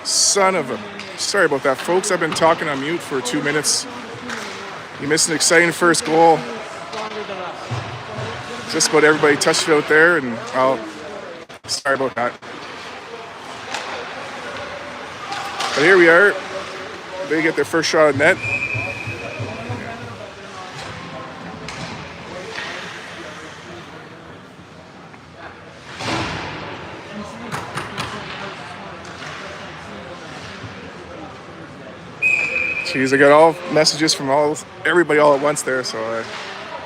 Son of a... Sorry about that, folks. I've been talking on mute for 2 minutes. You missed an exciting first goal. Just about everybody touched it out there, and sorry about that. But here we are. They get their first shot at net. Jeez, I got all messages from everybody all at once there, so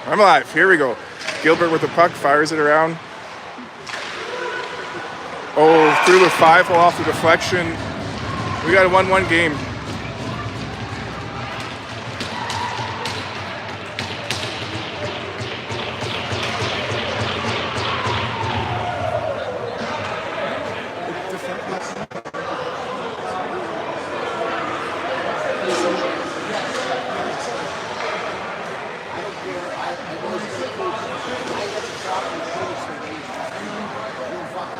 I'm alive. Here we go. Gilbert with the puck, fires it around. Oh, through the 5-hole off the deflection. We got a 1-1 game.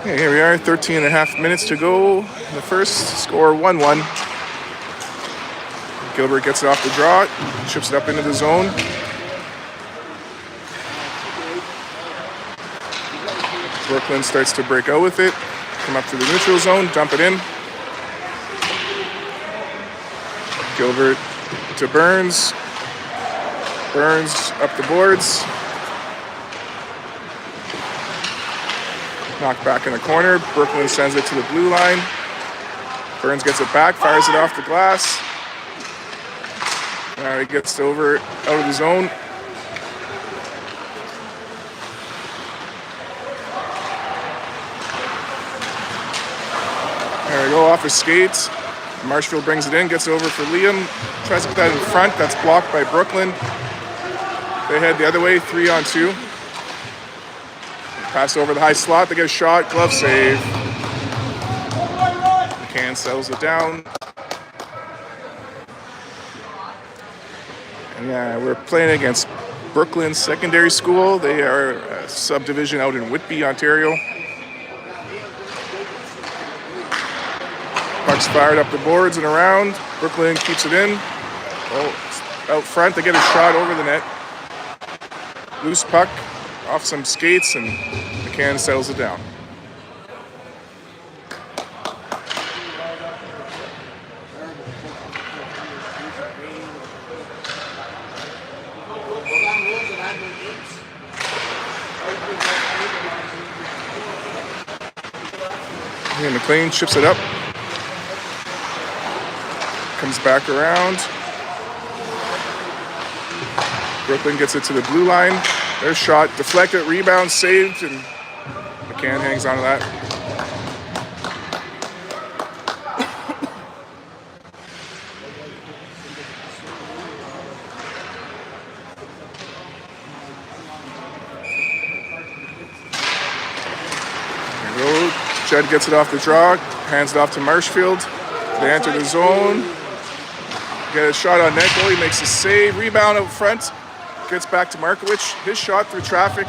Okay, here we are, 13 and a half minutes to go. The first, score 1-1. Gilbert gets it off the draw, chips it up into the zone. Brooklyn starts to break out with it. Come up to the neutral zone, dump it in. Gilbert to Burns. Burns up the boards. Knocked back in the corner. Brooklyn sends it to the blue line. Burns gets it back, fires it off the glass. Now he gets over out of the zone. There we go, off his skates. Marshfield brings it in, gets it over for Liam. Tries to put that in front. That's blocked by Brooklyn. They head the other way, 3-on-2. Pass over the high slot, they get a shot, glove save. McCann settles it down. And yeah, we're playing against Brooklyn Secondary School. They are a subdivision out in Whitby, Ontario. Puck's fired up the boards and around. Brooklyn keeps it in. Oh, out front, they get a shot over the net. Loose puck. Off some skates, and McCann settles it down. And McLean chips it up. Comes back around. Brooklyn gets it to the blue line. Their shot, deflected, rebound, saved, and McCann hangs on to that. There we go. Jed gets it off the draw, hands it off to Marshfield. They enter the zone. Get a shot on net goal, he makes a save, rebound out front. Gets back to Markowicz. His shot through traffic.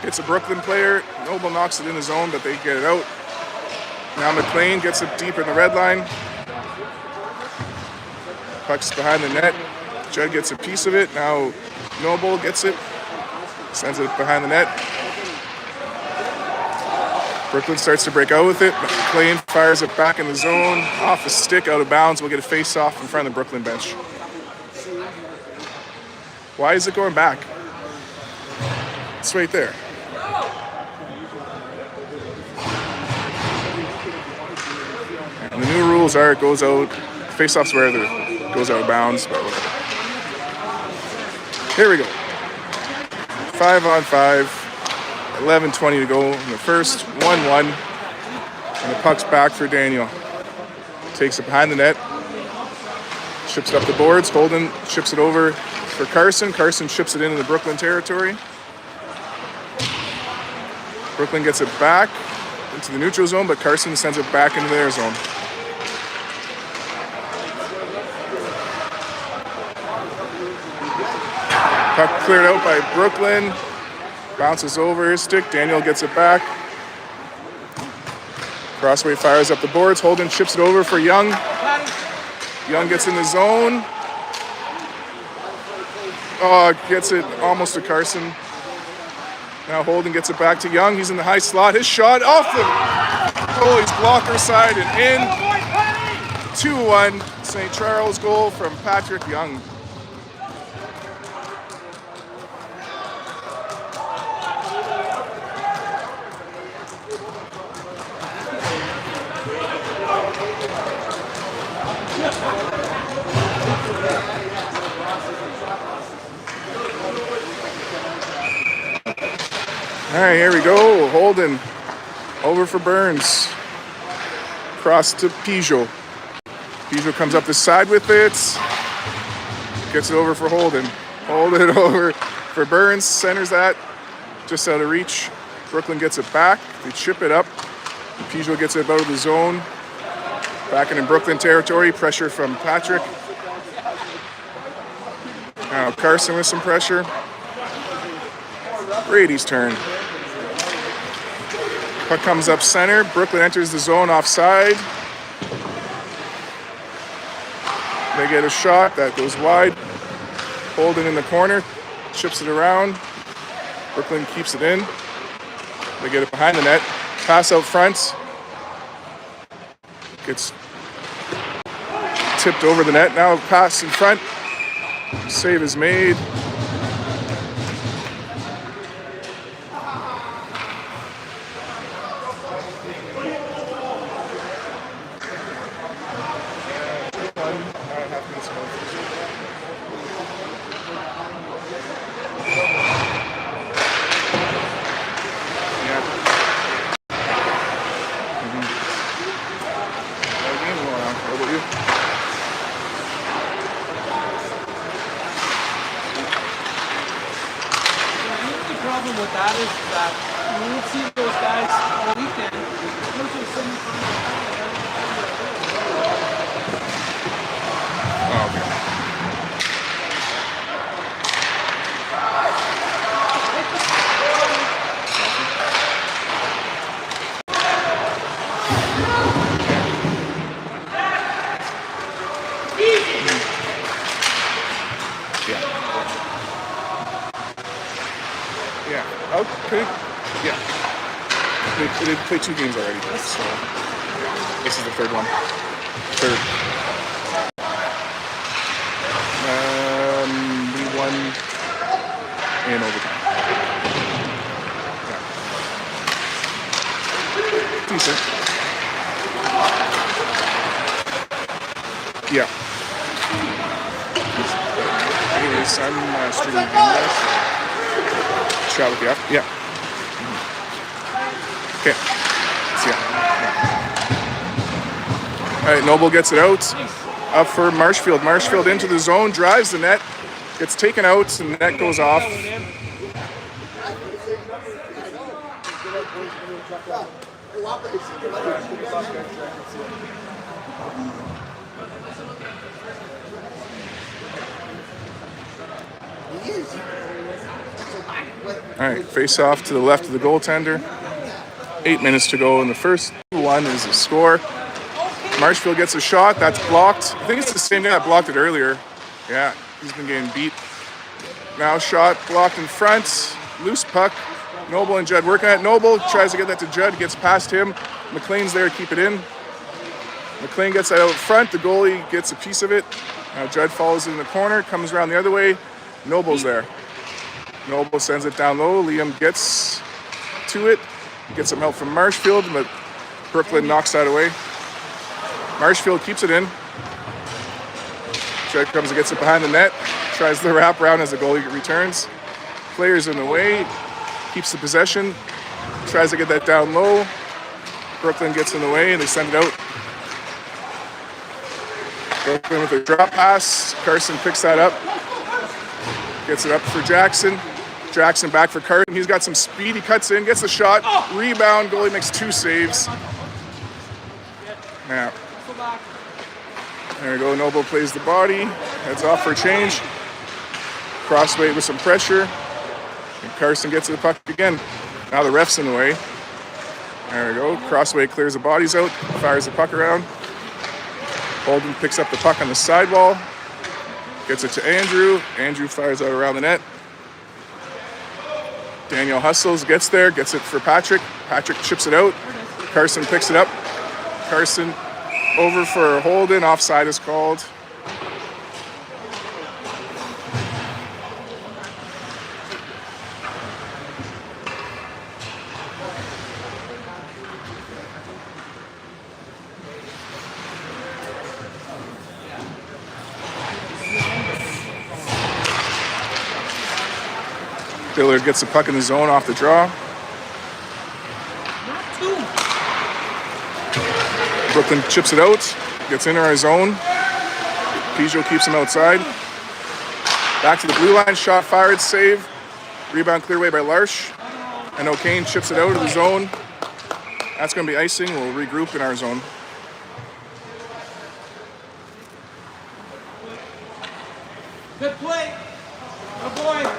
Hits a Brooklyn player. Noble knocks it in the zone, but they get it out. Now McLean gets it deep in the red line. Puck's behind the net. Judd gets a piece of it. Now Noble gets it. Sends it behind the net. Brooklyn starts to break out with it. McLean fires it back in the zone. Off the stick, out of bounds. We'll get a face-off in front of the Brooklyn bench. Why is it going back? It's right there. And the new rules are it goes out, face-offs where it goes out of bounds, but whatever. Here we go. 5-on-5, 11:20 to go in the first, 1-1. And the puck's back for Daniel. Takes it behind the net. Chips it up the boards. Holden chips it over for Carson. Carson chips it into the Brooklyn territory. Brooklyn gets it back into the neutral zone, but Carson sends it back into their zone. Puck cleared out by Brooklyn. Bounces over his stick. Daniel gets it back. Crossway fires up the boards. Holden chips it over for Young. Young gets in the zone. Oh, gets it almost to Carson. Now Holden gets it back to Young. He's in the high slot. His shot off the goalie's blocker side and in. 2-1 St. Charles goal from Patrick Young. All right, here we go. Holden over for Burns. Cross to Ptbo. Ptbo comes up the side with it. Gets it over for Holden. Holden over for Burns. Centers that. Just out of reach. Brooklyn gets it back. They chip it up. Ptbo gets it out of the zone. Back in Brooklyn territory. Pressure from Patrick. Now Carson with some pressure. Brady's turn. Puck comes up center. Brooklyn enters the zone offside. They get a shot that goes wide. Holden in the corner. Chips it around. Brooklyn keeps it in. They get it behind the net. Pass out front. Gets tipped over the net. Now pass in front. Save is made. With that is that you won't see those guys all weekend. Okay. Yeah. They played 2 games already, so this is the third one. Third. We won in overtime. Yeah. Decent. Yeah. Anyways, I'm streaming the game now, so chat with you after. Yeah. Okay. See ya. All right, Noble gets it out. Up for Marshfield. Marshfield into the zone, drives the net, gets taken out, and the net goes off. All right, face off to the left of the goaltender. 8 minutes to go in the first. 2-1 is the score. Marshfield gets a shot. That's blocked. I think it's the same guy that blocked it earlier. Yeah, he's been getting beat. Now shot blocked in front. Loose puck. Noble and Judd working at it. Noble tries to get that to Judd. Gets past him. McLean's there to keep it in. McLean gets that out front. The goalie gets a piece of it. Now Judd follows it in the corner. Comes around the other way. Noble's there. Noble sends it down low. Liam gets to it. Gets some help from Marshfield, but Brooklyn knocks that away. Marshfield keeps it in. Judd comes and gets it behind the net. Tries the wrap around as the goalie returns. Player's in the way. Keeps the possession. Tries to get that down low. Brooklyn gets in the way and they send it out. Brooklyn with a drop pass. Carson picks that up. Gets it up for Jackson. Jackson back for Carson. He's got some speed. He cuts in, gets the shot. Rebound. Goalie makes 2 saves. Now, there we go. Noble plays the body. Heads off for a change. Crossway with some pressure. And Carson gets to the puck again. Now the ref's in the way. There we go. Crossway clears the bodies out, fires the puck around. Holden picks up the puck on the sidewall, gets it to Andrew. Andrew fires out around the net. Daniel hustles, gets there, gets it for Patrick. Patrick chips it out. Carson picks it up. Carson over for Holden. Offside is called. Dillard gets the puck in the zone off the draw. Brooklyn chips it out, gets into our zone. Ptbo keeps him outside. Back to the blue line, shot fired, save. Rebound clear away by Larsh. And O'Kane chips it out of the zone. That's going to be icing. We'll regroup in our zone. Good play. Good boy.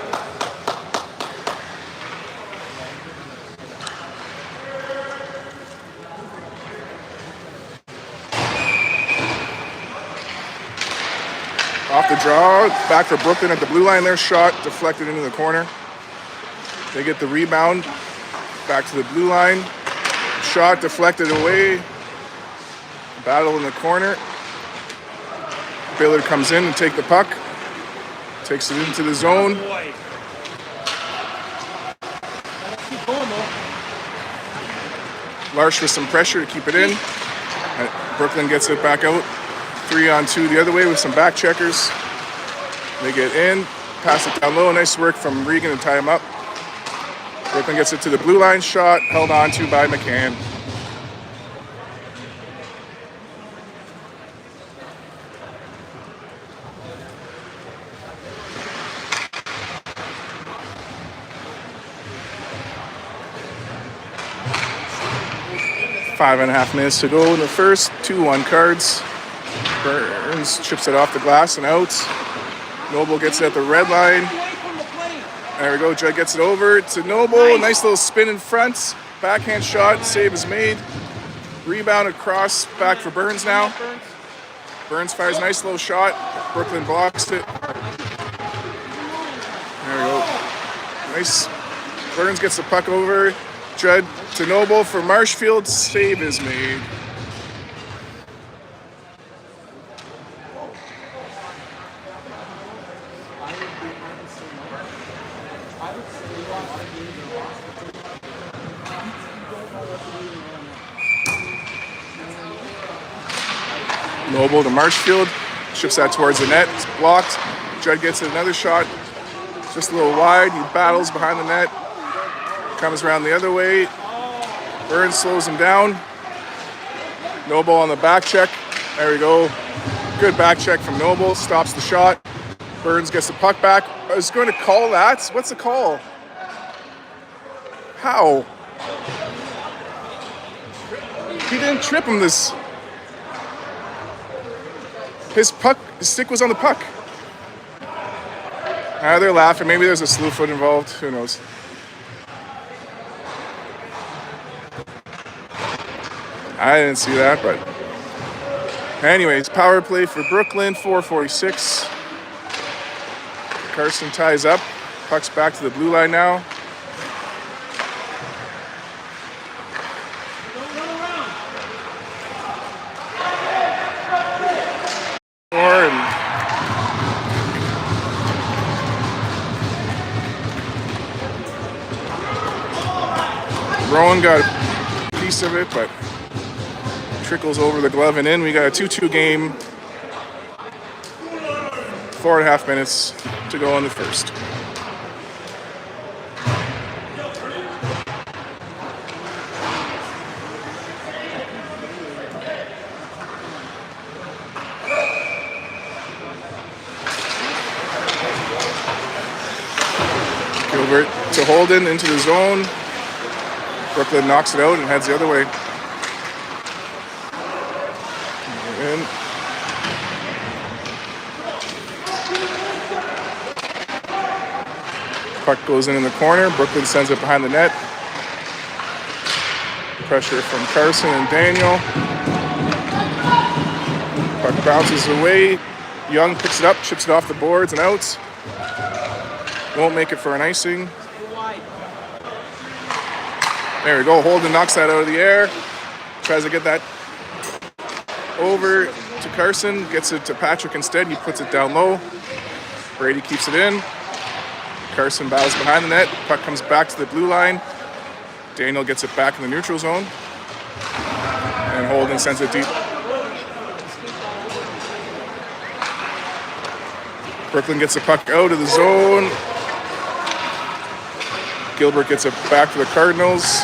Off the draw, back for Brooklyn at the blue line. Their shot deflected into the corner. They get the rebound, back to the blue line. Shot deflected away. Battle in the corner. Baylor comes in and take the puck. Takes it into the zone. Larsh with some pressure to keep it in. Brooklyn gets it back out. 3-on-2 the other way with some back checkers. They get in, pass it down low. Nice work from Regan to tie him up. Brooklyn gets it to the blue line, shot held on to by McCann. Five and a half minutes to go in the first. 2-1 cards. Burns chips it off the glass and out. Noble gets it at the red line. There we go. Judd gets it over to Noble. Nice little spin in front. Backhand shot. Save is made. Rebound across. Back for Burns now. Burns fires a nice little shot. Brooklyn blocks it. There we go. Nice. Burns gets the puck over. Judd to Noble for Marshfield. Save is made. Noble to Marshfield, ships that towards the net, it's blocked. Judd gets another shot, just a little wide, he battles behind the net, comes around the other way. Burns slows him down. Noble on the back check, there we go. Good back check from Noble, stops the shot. Burns gets the puck back. I was going to call that, what's the call? How? He didn't trip him this. His stick was on the puck. They're laughing. Maybe there's a slew foot involved. Who knows? I didn't see that, but anyways, power play for Brooklyn, 4:46. Carson ties up. Puck's back to the blue line now. Rowan got a piece of it, but trickles over the glove and in. We got a 2-2 game. 4.5 minutes to go in the first. Gilbert to Holden into the zone. Brooklyn knocks it out and heads the other way. In. Puck goes in the corner. Brooklyn sends it behind the net. Pressure from Carson and Daniel. Puck bounces away. Young picks it up, chips it off the boards and outs. Won't make it for an icing. There we go. Holden knocks that out of the air. Tries to get that over to Carson. Gets it to Patrick instead. He puts it down low. Brady keeps it in. Carson bows behind the net. Puck comes back to the blue line. Daniel gets it back in the neutral zone. And Holden sends it deep. Brooklyn gets the puck out of the zone. Gilbert gets it back to the Cardinals.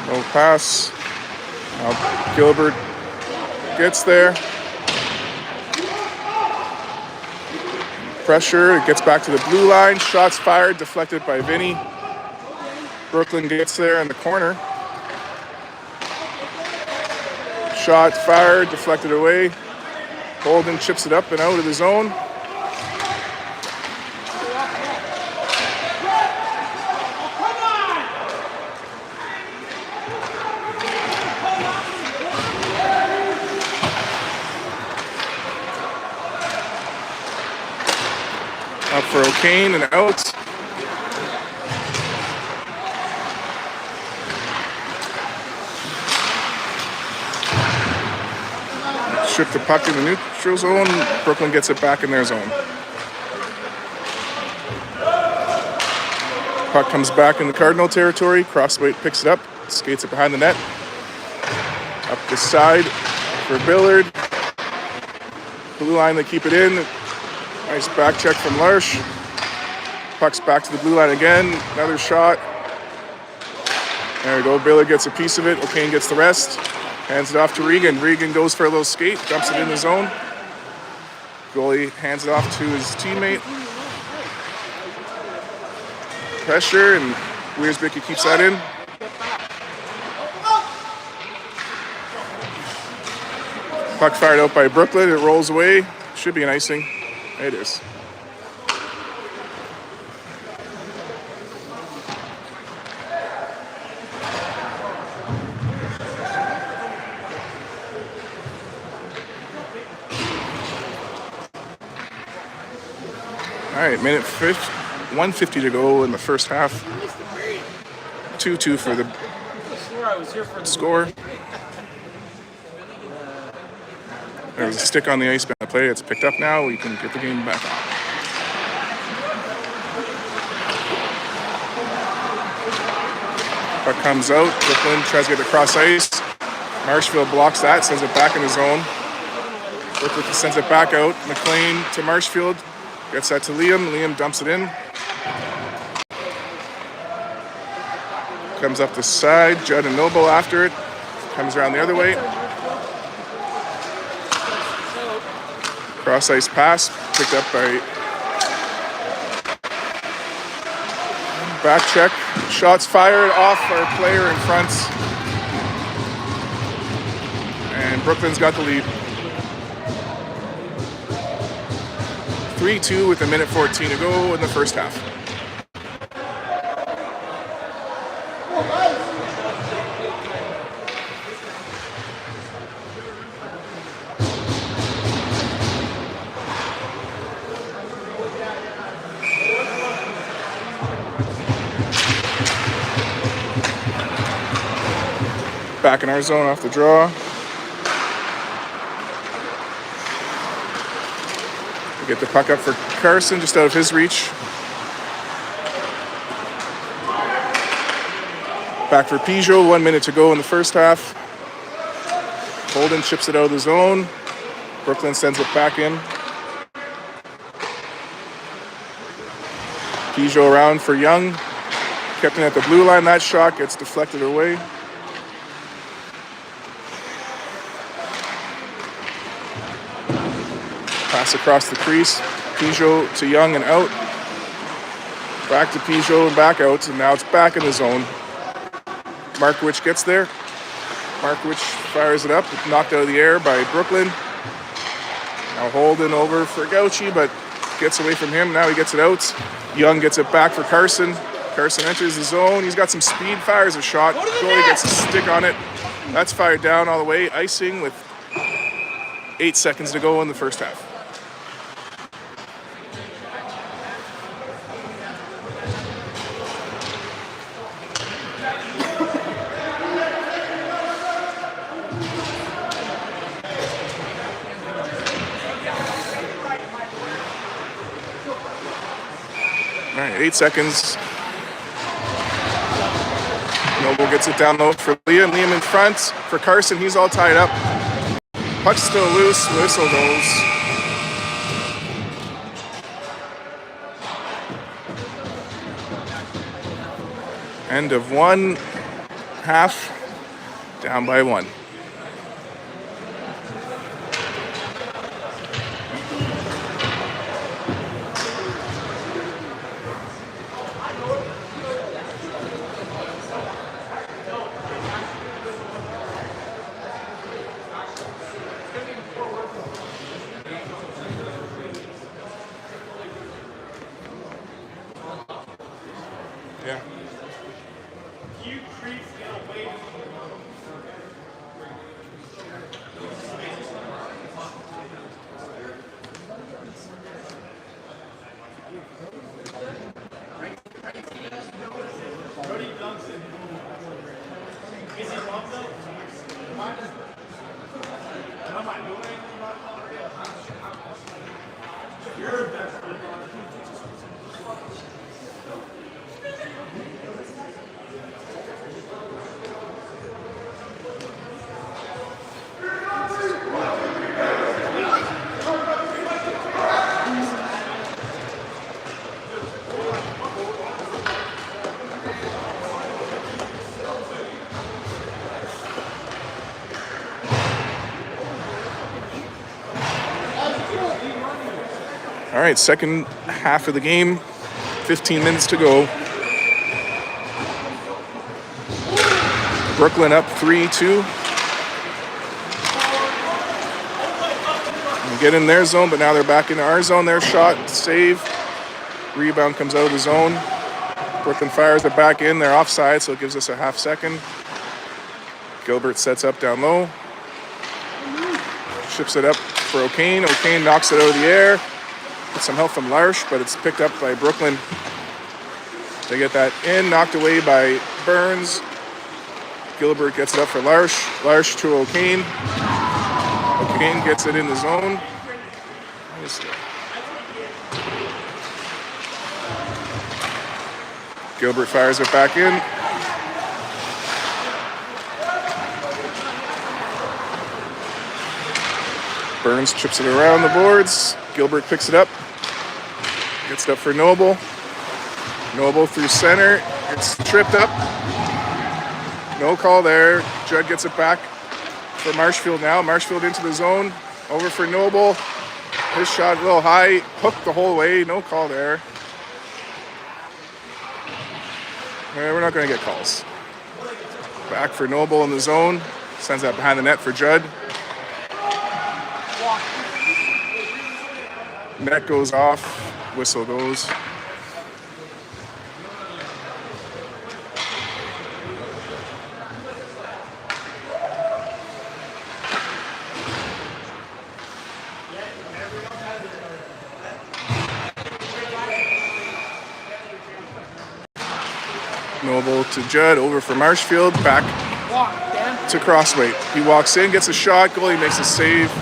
No pass. Now Gilbert gets there. Pressure, it gets back to the blue line. Shots fired, deflected by Vinny. Brooklyn gets there in the corner. Shot fired, deflected away. Holden chips it up and out of the zone. Up for O'Kane and out. Strip the puck in the neutral zone. Brooklyn gets it back in their zone. Puck comes back in the Cardinal territory. Crossweight picks it up, skates it behind the net. Up the side for Billard. Blue line, they keep it in. Nice back check from Larsh. Puck's back to the blue line again. Another shot. There we go. Billard gets a piece of it. O'Kane gets the rest. Hands it off to Regan. Regan goes for a little skate. Dumps it in the zone. Goalie hands it off to his teammate. Pressure, and Wiersbicky keeps that in. Puck fired out by Brooklyn. It rolls away. Should be an icing. It is. All right, minute 150 to go in the first half. 2-2 for the score. There was a stick on the ice by the play. It's picked up now. We can get the game back on. Puck comes out. Brooklyn tries to get across ice. Marshfield blocks that, sends it back in the zone. Brooklyn sends it back out. McLean to Marshfield. Gets that to Liam. Liam dumps it in. Comes up the side. Judd and Noble after it. Comes around the other way. Cross ice pass. Picked up by back check. Shots fired off our player in front. And Brooklyn's got the lead. 3-2 with a minute 14 to go in the first half. Back in our zone off the draw. We get the puck up for Carson, just out of his reach. Back for Ptbo, 1 minute to go in the first half. Holden chips it out of the zone. Brooklyn sends it back in. Ptbo around for Young. Kept in at the blue line. That shot gets deflected away. Pass across the crease. Ptbo to Young and out. Back to Ptbo and back out. And now it's back in the zone. Markowicz gets there. Markowicz fires it up. It's knocked out of the air by Brooklyn. Now Holden over for Gauchi, but gets away from him. Now he gets it out. Young gets it back for Carson. Carson enters the zone. He's got some speed, fires a shot. Goalie gets a stick on it. That's fired down all the way. Icing with 8 seconds to go in the first half. All right, 8 seconds. Noble gets it down low for Liam. Liam in front for Carson. He's all tied up. Puck's still loose. Whistle goes. End of one half. Down by 1. Yeah. All right, second half of the game, 15 minutes to go. Brooklyn up 3-2. They get in their zone, but now they're back into our zone. Their shot, save. Rebound comes out of the zone. Brooklyn fires it back in. They're offside, so it gives us a half second. Gilbert sets up down low. Ships it up for O'Kane. O'Kane knocks it out of the air. With some help from Larsh, but it's picked up by Brooklyn. They get that in, knocked away by Burns. Gilbert gets it up for Larsh. Larsh to O'Kane. O'Kane gets it in the zone. Gilbert fires it back in. Burns chips it around the boards. Gilbert picks it up. Gets it up for Noble. Noble through center. It's tripped up. No call there. Judd gets it back for Marshfield now. Marshfield into the zone. Over for Noble. His shot a little high. Hooked the whole way. No call there. We're not going to get calls. Back for Noble in the zone. Sends that behind the net for Judd. Net goes off, whistle goes. Noble to Judd, over for Marshfield, back to Crossway. He walks in, gets a shot, goalie makes a save.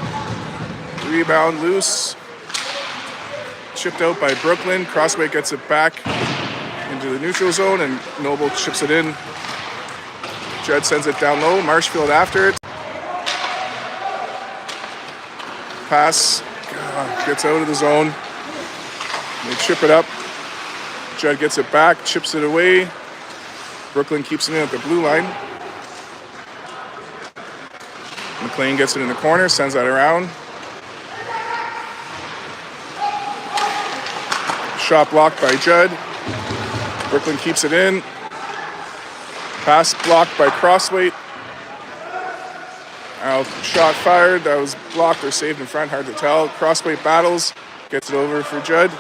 Rebound loose. Chipped out by Brooklyn. Crossway gets it back into the neutral zone, and Noble chips it in. Judd sends it down low. Marshfield after it. Pass gets out of the zone. They chip it up. Judd gets it back, chips it away. Brooklyn keeps it in at the blue line. McLean gets it in the corner, sends that around. Shot blocked by Judd. Brooklyn keeps it in. Pass blocked by Crossway. Shot fired. That was blocked or saved in front. Hard to tell. Crossway battles. Gets it over for Judd.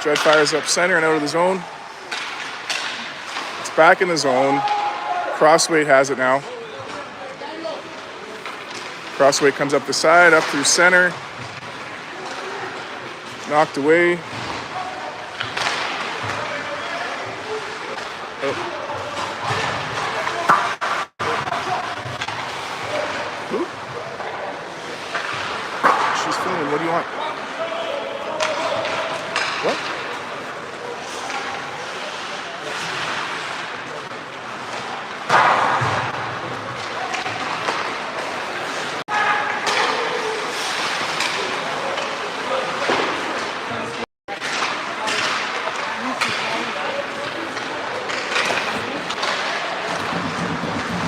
Judd fires up center and out of the zone. back in the zone. Crossweight has it now. Crossweight comes up the side, up through center. Knocked away. Oh. She's filming. What do you want? What?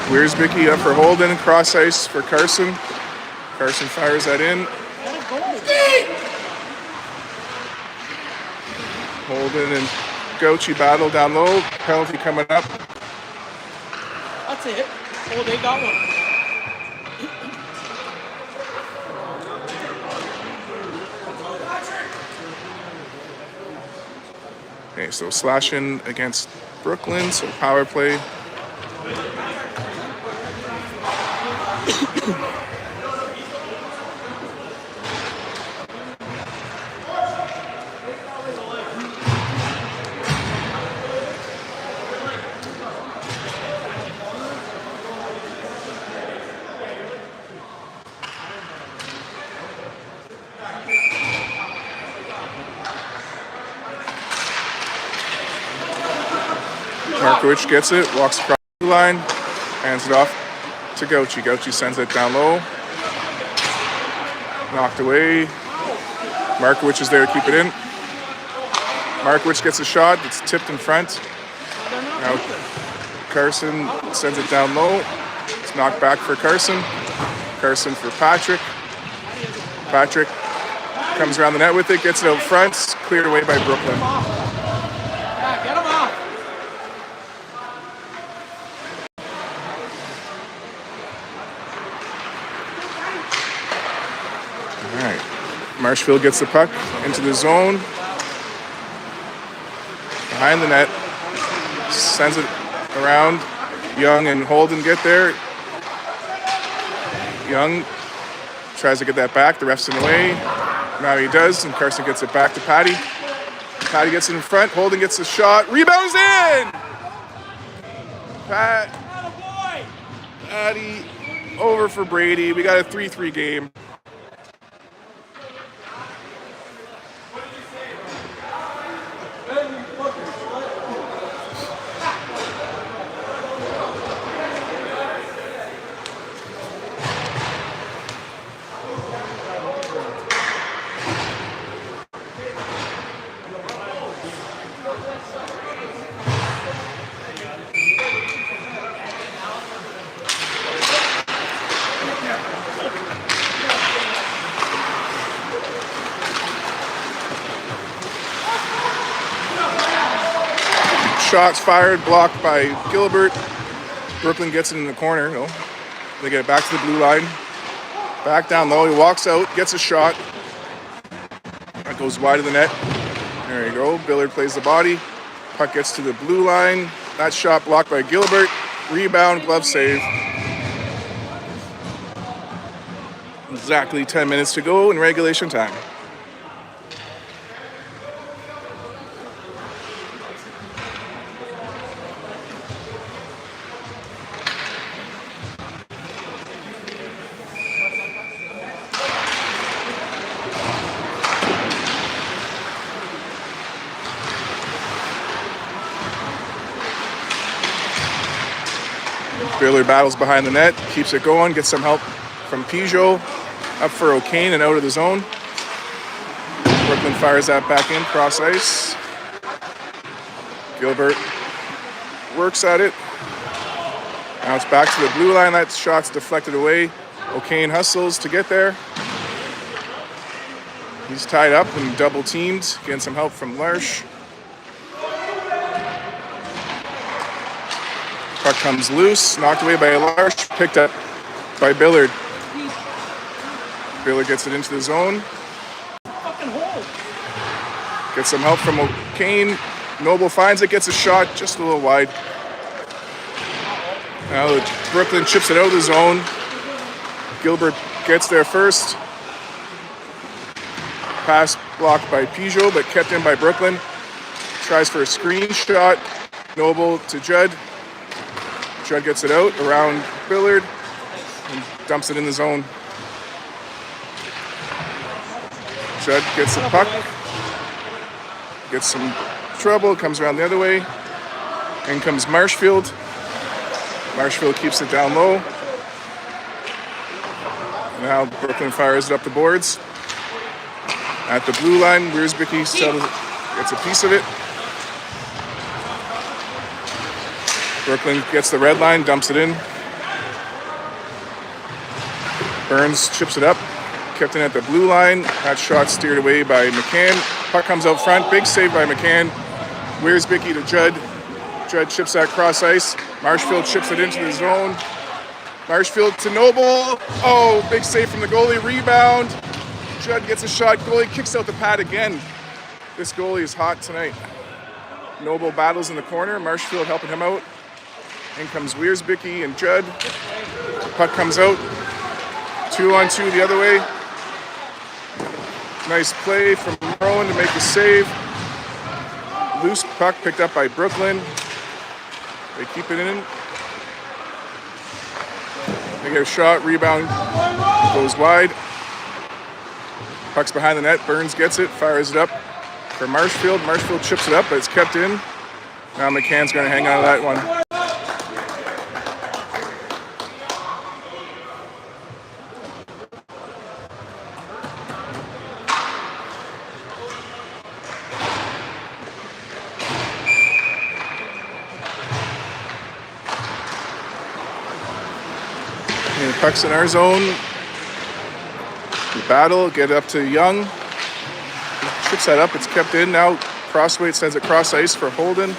Wiersbicky up for Holden. Cross ice for Carson. Carson fires that in. Holden and Gauchi battle down low. Penalty coming up. That's it. Oh, they got one. Okay, so slashing against Brooklyn, so power play. Markowicz gets it, walks across the line, hands it off to Gauchi. Gauchi sends it down low. Knocked away. Markowicz is there to keep it in. Markowicz gets a shot. It's tipped in front. Now Carson sends it down low. It's knocked back for Carson. Carson for Patrick. Patrick comes around the net with it, gets it out front. Cleared away by Brooklyn. Yeah, get him off. All right. Marshfield gets the puck into the zone. Behind the net. Sends it around. Young and Holden get there. Young tries to get that back. The ref's in the way. Now he does, and Carson gets it back to Patty. Patty gets it in front. Holden gets the shot. Rebounds in! Patty over for Brady. We got a 3-3 game. Shots fired, blocked by Gilbert. Brooklyn gets it in the corner. No, they get it back to the blue line. Back down low. He walks out, gets a shot. That goes wide of the net. There you go. Billard plays the body. Puck gets to the blue line. That shot blocked by Gilbert. Rebound, glove save. Exactly 10 minutes to go in regulation time. Billard battles behind the net, keeps it going, gets some help from Ptbo, up for O'Kane and out of the zone. Brooklyn fires that back in, cross ice. Gilbert works at it. Now it's back to the blue line, that shot's deflected away. O'Kane hustles to get there. He's tied up and double teamed, getting some help from Larsh. Puck comes loose, knocked away by Larsh, picked up by Billard. Billard gets it into the zone. Fucking hole. Gets some help from O'Kane. Noble finds it, gets a shot just a little wide. Now Brooklyn chips it out of the zone. Gilbert gets there first. Pass blocked by Ptbo, but kept in by Brooklyn. Tries for a screen shot. Noble to Judd. Judd gets it out around Billard and dumps it in the zone. Judd gets the puck. Gets some trouble, comes around the other way. In comes Marshfield. Marshfield keeps it down low. Now Brooklyn fires it up the boards. At the blue line, Wiersbicky gets a piece of it. Brooklyn gets the red line, dumps it in. Burns chips it up. Kept in at the blue line. That shot steered away by McCann. Puck comes out front. Big save by McCann. Wiersbicky to Judd. Judd chips that cross ice. Marshfield chips it into the zone. Marshfield to Noble. Oh, big save from the goalie. Rebound. Judd gets a shot. Goalie kicks out the pad again. This goalie is hot tonight. Noble battles in the corner. Marshfield helping him out. In comes Wiersbicky and Judd. The puck comes out. 2-on-2 the other way. Nice play from Rowan to make the save. Loose puck picked up by Brooklyn. They keep it in. They get a shot, rebound, goes wide. Puck's behind the net. Burns gets it, fires it up for Marshfield. Marshfield chips it up, but it's kept in. Now McCann's going to hang on to that one. And puck's in our zone. We battle, get up to Young. Chips that up, it's kept in. Now Crossweight sends it cross ice for Holden.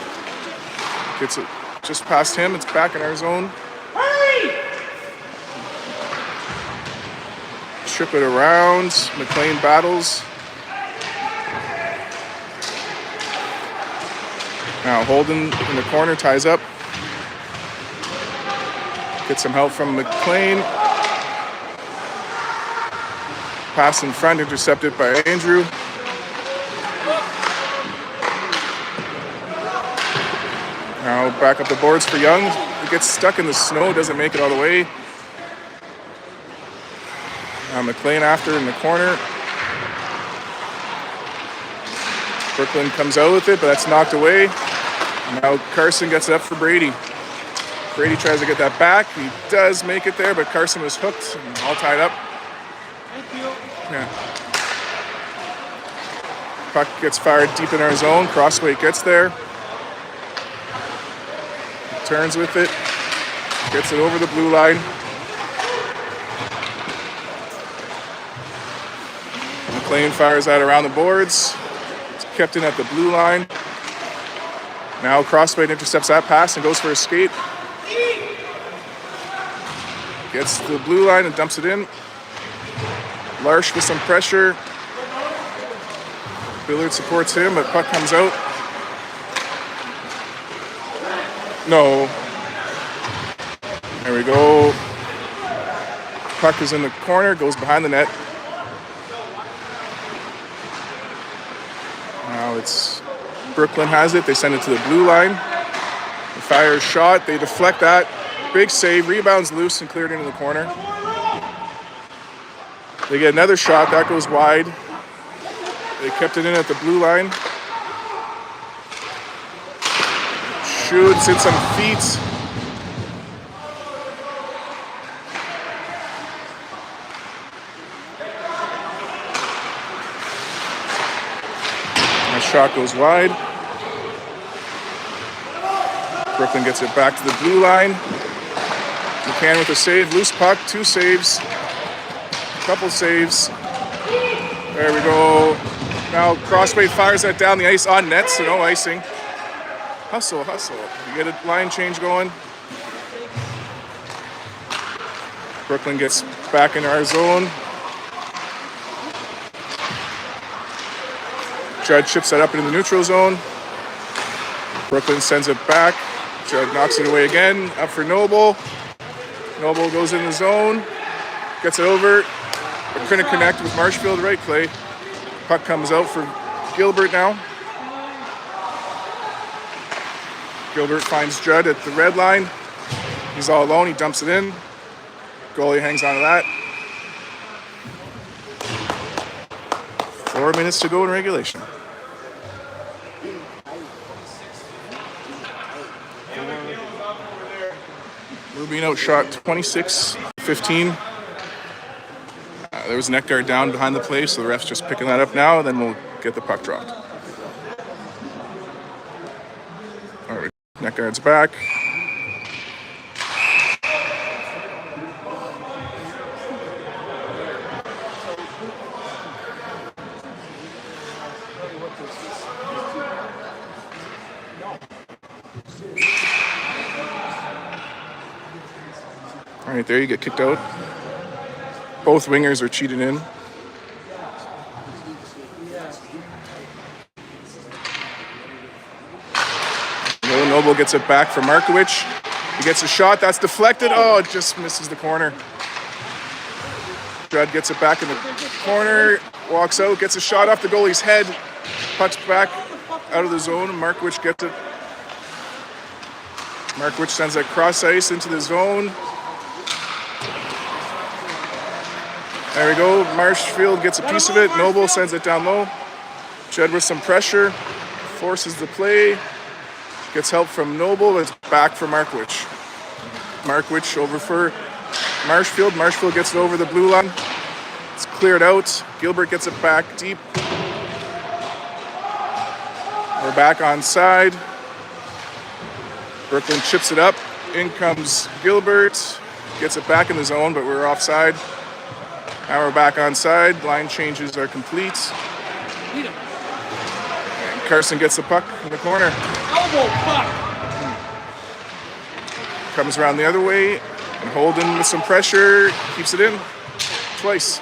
Gets it just past him, it's back in our zone. Trip it around, McLean battles. Now Holden in the corner, ties up. Get some help from McLean. Pass in front, intercepted by Andrew. Now back up the boards for Young. He gets stuck in the snow, doesn't make it all the way. Now McLean after in the corner. Brooklyn comes out with it, but that's knocked away. Now Carson gets it up for Brady. Brady tries to get that back. He does make it there, but Carson was hooked and all tied up. Thank you. Yeah. Puck gets fired deep in our zone. Crossweight gets there. Turns with it. Gets it over the blue line. McLean fires that around the boards. It's kept in at the blue line. Now Crossweight intercepts that pass and goes for a skate. Gets to the blue line and dumps it in. Larsh with some pressure. Billard supports him, but puck comes out. No. There we go. Puck is in the corner, goes behind the net. Now it's Brooklyn has it. They send it to the blue line. The fire shot. They deflect that. Big save. Rebounds loose and cleared into the corner. They get another shot. That goes wide. They kept it in at the blue line. Shoots, hits some feet. That shot goes wide. Brooklyn gets it back to the blue line. McCann with a save. Loose puck, 2 saves. Couple saves. There we go. Now Crossweight fires that down the ice on net, so no icing. Hustle, hustle. You get a line change going. Brooklyn gets back into our zone. Judd chips that up into the neutral zone. Brooklyn sends it back. Judd knocks it away again. Up for Noble. Noble goes in the zone. Gets it over. But couldn't connect with Marshfield. Right play. Puck comes out for Gilbert now. Gilbert finds Judd at the red line. He's all alone. He dumps it in. Goalie hangs on to that. 4 minutes to go in regulation. Rubino shot 26-15. There was a net guard down behind the play, so the ref's just picking that up now, and then we'll get the puck dropped. All right, net guard's back. All right, there you get kicked out. Both wingers are cheated in. Noble gets it back from Markowicz. He gets a shot. That's deflected. Oh, it just misses the corner. Judd gets it back in the corner. Walks out. Gets a shot off the goalie's head. Pucks back out of the zone. Markowicz gets it. Markowicz sends that cross ice into the zone. There we go. Marshfield gets a piece of it. Noble sends it down low. Judd with some pressure. Forces the play. Gets help from Noble. It's back for Markowicz. Markowicz over for Marshfield. Marshfield gets it over the blue line. It's cleared out. Gilbert gets it back deep. We're back on side. Brooklyn chips it up. In comes Gilbert. Gets it back in the zone, but we're offside. Now we're back on side. Line changes are complete. And Carson gets the puck in the corner. Elbow, fuck! Comes around the other way. And Holden with some pressure. Keeps it in. Twice.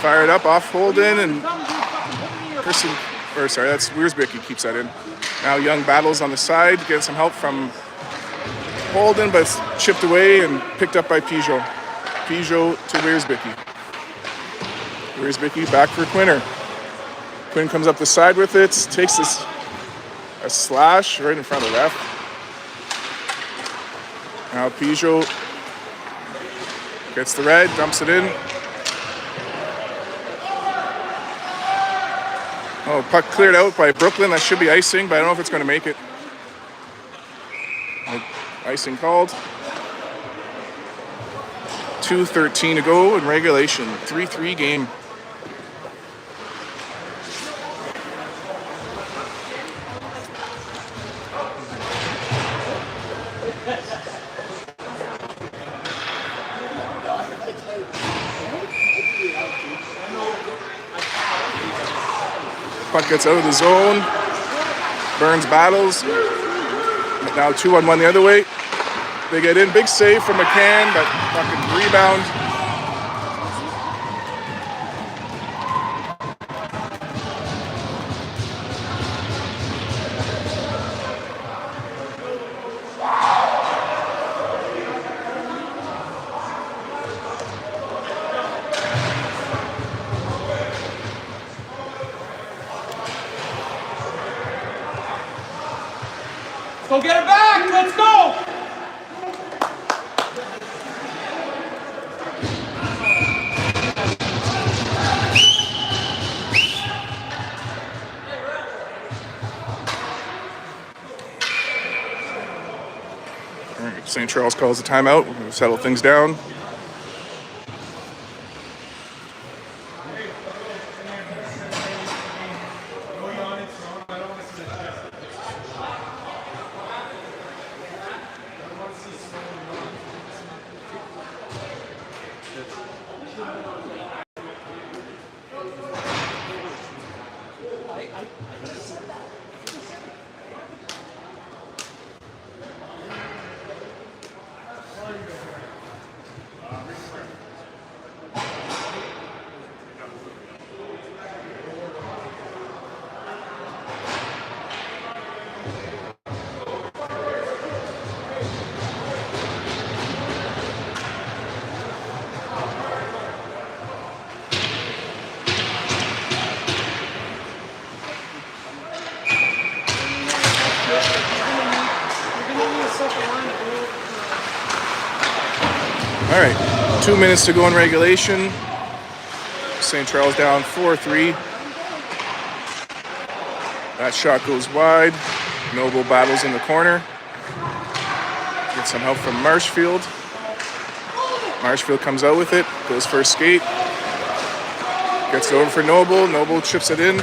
Fired up off Holden. And Carson, or sorry, that's Wiersbicky keeps that in. Now Young battles on the side. Gets some help from Holden, but it's chipped away and picked up by Ptbo. Ptbo to Wiersbicky. Wiersbicky back for Quinner. Quinn comes up the side with it, takes this a slash right in front of the ref. Now Ptbo gets the red, dumps it in. Oh, puck cleared out by Brooklyn. That should be icing, but I don't know if it's going to make it. Icing called. 2:13 to go in regulation. 3-3 game. Puck gets out of the zone. Burns battles. Now 2-on-1 the other way. They get in. Big save from McCann, but fucking rebound. Go get it back! Let's go! All right, St. Charles calls a timeout. We'll settle things down. All right, 2 minutes to go in regulation. St. Charles down 4-3. That shot goes wide. Noble battles in the corner. Get some help from Marshfield. Marshfield comes out with it, goes for a skate. Gets it over for Noble. Noble chips it in.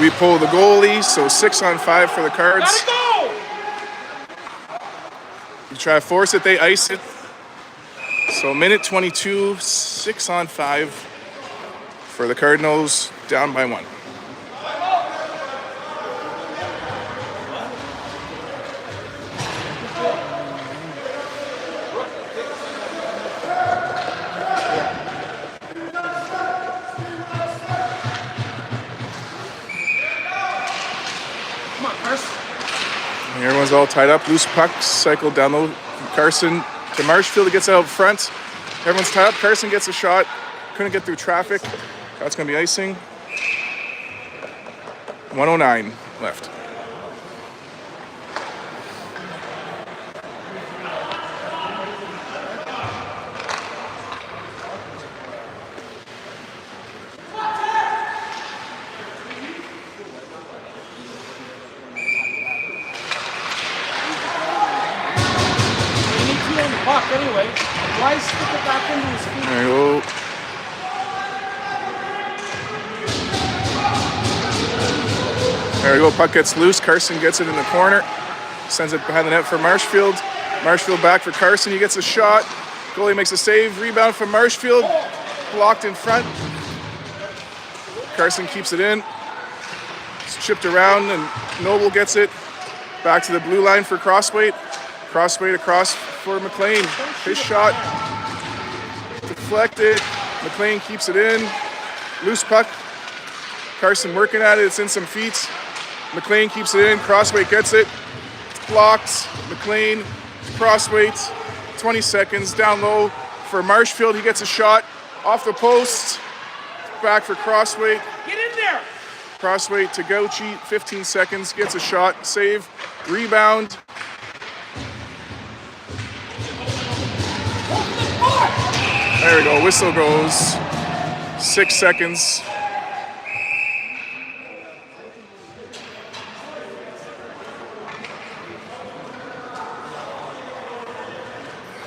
We pull the goalie, so 6-on-5 for the Cards. You try to force it, they ice it. So minute 22, 6-on-5 for the Cardinals, down by 1. Everyone's all tied up. Loose puck cycled down low. Carson to Marshfield. He gets out front. Everyone's tied up. Carson gets a shot. Couldn't get through traffic. That's going to be icing. 1:09 left. Anyway, why stick it back into his feet? There you go. There you go. Puck gets loose. Carson gets it in the corner. Sends it behind the net for Marshfield. Marshfield back for Carson. He gets a shot. Goalie makes a save. Rebound from Marshfield. Blocked in front. Carson keeps it in. It's chipped around and Noble gets it. Back to the blue line for Crossweight. Crossweight across for McLean. His shot deflected. McLean keeps it in. Loose puck. Carson working at it. It's in some feet. McLean keeps it in. Crossweight gets it. It's blocked. McLean, Crossweight. 20 seconds down low for Marshfield. He gets a shot off the post. Back for Crossweight. Get in there! Crossweight to Gauchi. 15 seconds. Gets a shot. Save. Rebound. There we go, whistle goes. 6 seconds.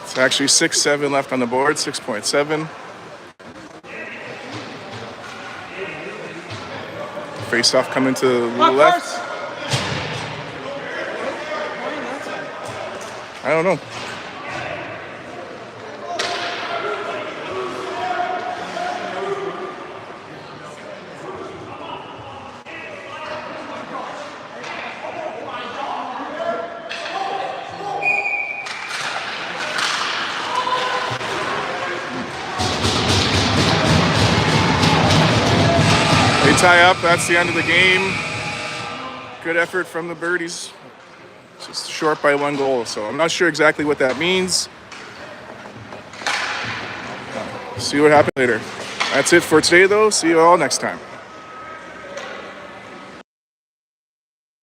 It's actually 6-7 left on the board, 6.7. Face-off coming to the left. I don't know. Tie up, that's the end of the game. Good effort from the Birdies. Just short by 1 goal, so I'm not sure exactly what that means. See what happens later. That's it for today though. See you all next time.